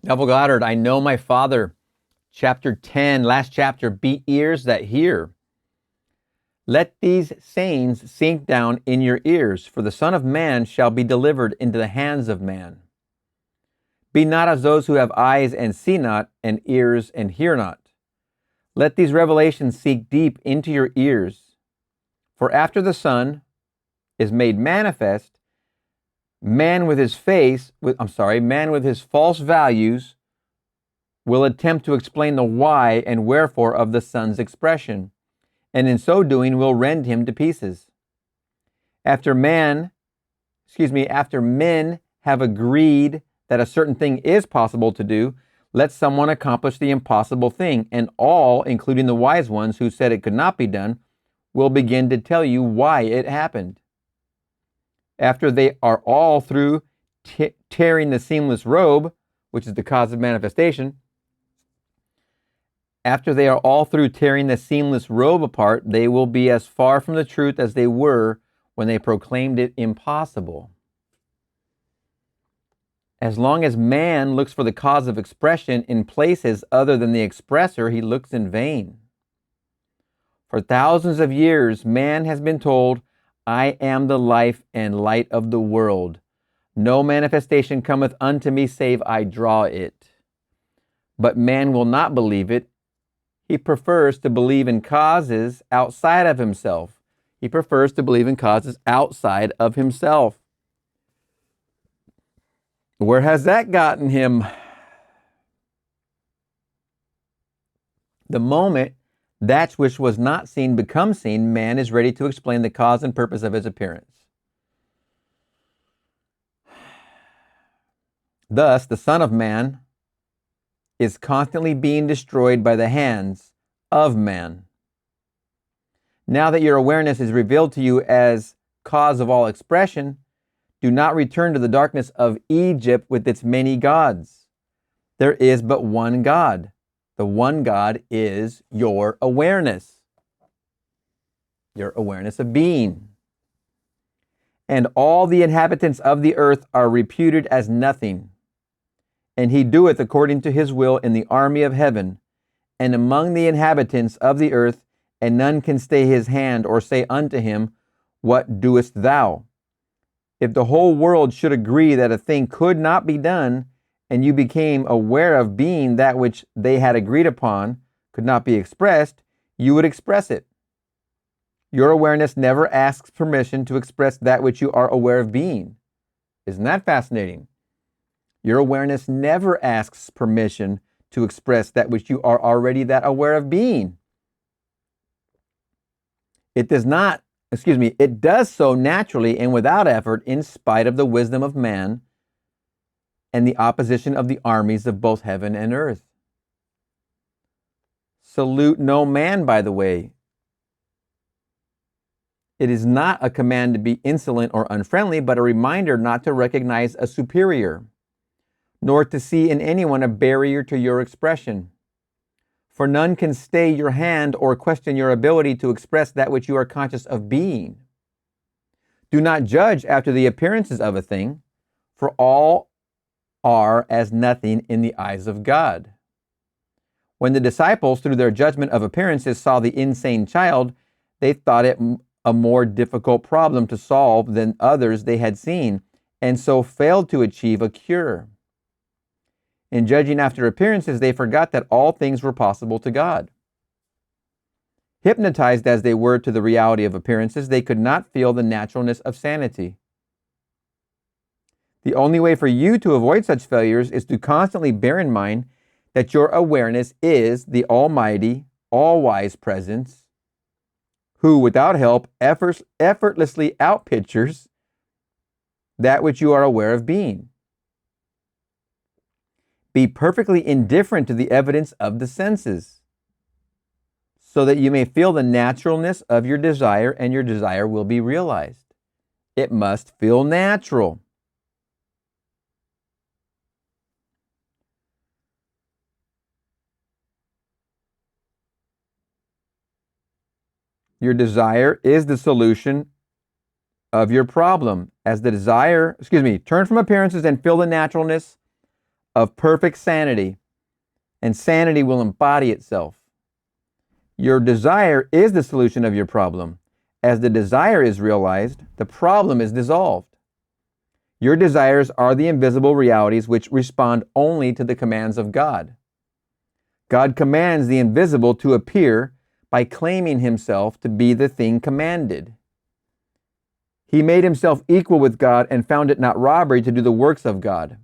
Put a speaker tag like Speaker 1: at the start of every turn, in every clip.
Speaker 1: Neville Goddard, I know my Father. Chapter 10, last chapter, be ears that hear. Let these sayings sink down in your ears, for the Son of Man shall be delivered into the hands of man. Be not as those who have eyes and see not, and ears and hear not. Let these revelations sink deep into your ears. For after the Son is made manifest, man with his false values will attempt to explain the why and wherefore of the Son's expression, and in so doing will rend him to pieces. After men have agreed that a certain thing is possible to do, let someone accomplish the impossible thing, and all, including the wise ones who said it could not be done, will begin to tell you why it happened. After they are all through tearing the seamless robe, which is the cause of manifestation, after they are all through tearing the seamless robe apart, they will be as far from the truth as they were when they proclaimed it impossible. As long as man looks for the cause of expression in places other than the expressor, he looks in vain. For thousands of years, man has been told, I am the life and light of the world. No manifestation cometh unto me save I draw it. But man will not believe it. He prefers to believe in causes outside of himself. Where has that gotten him? The moment that which was not seen becomes seen, man is ready to explain the cause and purpose of his appearance. Thus, the Son of Man is constantly being destroyed by the hands of man. Now that your awareness is revealed to you as cause of all expression, do not return to the darkness of Egypt with its many gods. There is but one God. The one God is your awareness of being. And all the inhabitants of the earth are reputed as nothing. And he doeth according to his will in the army of heaven, and among the inhabitants of the earth, and none can stay his hand or say unto him, what doest thou? If the whole world should agree that a thing could not be done, and you became aware of being that which they had agreed upon could not be expressed, you would express it. Your awareness never asks permission to express that which you are aware of being. Isn't that fascinating? Your awareness never asks permission to express that which you are already that aware of being. It does so naturally and without effort, in spite of the wisdom of man and the opposition of the armies of both heaven and earth. Salute no man, by the way. It is not a command to be insolent or unfriendly, but a reminder not to recognize a superior, nor to see in anyone a barrier to your expression. For none can stay your hand or question your ability to express that which you are conscious of being. Do not judge after the appearances of a thing, for all are as nothing in the eyes of God. When the disciples, through their judgment of appearances, saw the insane child, they thought it a more difficult problem to solve than others they had seen, and so failed to achieve a cure. In judging after appearances, they forgot that all things were possible to God. Hypnotized as they were to the reality of appearances, they could not feel the naturalness of sanity. The only way for you to avoid such failures is to constantly bear in mind that your awareness is the almighty, all-wise presence, who, without help, effortlessly outpictures that which you are aware of being. Be perfectly indifferent to the evidence of the senses, so that you may feel the naturalness of your desire, and your desire will be realized. It must feel natural. Your desire is the solution of your problem. As the desire, turn from appearances and feel the naturalness of perfect sanity, and sanity will embody itself. Your desire is the solution of your problem. As the desire is realized, the problem is dissolved. Your desires are the invisible realities which respond only to the commands of God. God commands the invisible to appear by claiming himself to be the thing commanded. He made himself equal with God and found it not robbery to do the works of God.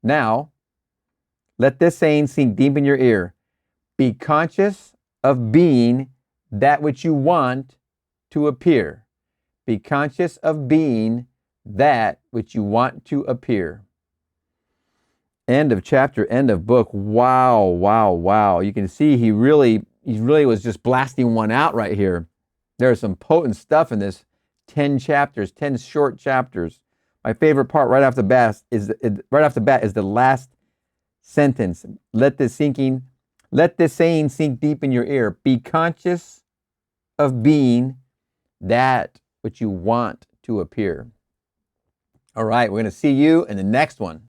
Speaker 1: Now, let this saying sink deep in your ear. Be conscious of being that which you want to appear. Be conscious of being that which you want to appear. End of chapter, end of book. Wow, wow, wow. You can see he really was just blasting one out right here. There's some potent stuff in this 10 chapters, 10 short chapters. My favorite part right off the bat is the last sentence. Let this saying sink deep in your ear. Be conscious of being that which you want to appear. All right, we're going to see you in the next one.